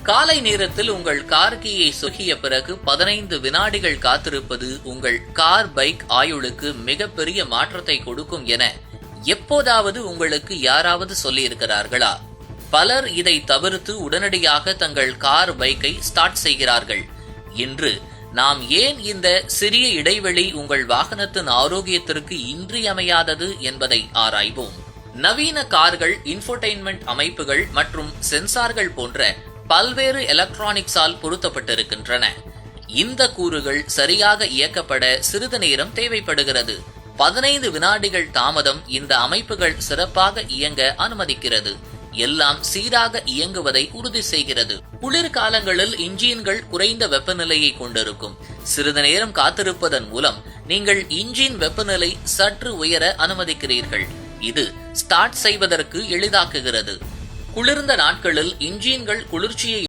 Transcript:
காலை நேரத்தில் உங்கள் கார் கீயை சொருகிய பிறகு 15 வினாடிகள் காத்திருப்பது உங்கள் கார் பைக் ஆயுளுக்கு மிகப்பெரிய மாற்றத்தை கொடுக்கும் என எப்போதாவது உங்களுக்கு யாராவது சொல்லியிருக்கிறார்களா? பலர் இதை தவிர்த்து உடனடியாக தங்கள் கார் பைக்கை ஸ்டார்ட் செய்கிறார்கள். இன்று நாம் ஏன் இந்த சிறிய இடைவெளி உங்கள் வாகனத்தின் ஆரோக்கியத்திற்கு இன்றியமையாதது என்பதை ஆராய்வோம். நவீன கார்கள் இன்ஃபோடெயின்மெண்ட் அமைப்புகள் மற்றும் சென்சார்கள் போன்ற பல்வேறு எலக்ட்ரானிக்ஸால் பொருத்தப்பட்டிருக்கின்றன. இந்த கூறுகள் சரியாக இயக்கப்பட சிறிது நேரம் தேவைப்படுகிறது. 15 வினாடிகள் தாமதம் இந்த அமைப்புகள் சிறப்பாக இயங்க அனுமதிக்கிறது. எல்லாம் சீராக இயங்குவதை உறுதி செய்கிறது. குளிர்காலங்களில் இன்ஜின்கள் குறைந்த வெப்பநிலையை கொண்டிருக்கும். சிறிது நேரம் காத்திருப்பதன் மூலம் நீங்கள் இன்ஜின் வெப்பநிலை சற்று உயர அனுமதிக்கிறீர்கள். இது ஸ்டார்ட் செய்வதற்கு எளிதாக்குகிறது. குளிர்ந்த நாட்களில் இன்ஜின்கள் குளிர்ச்சியை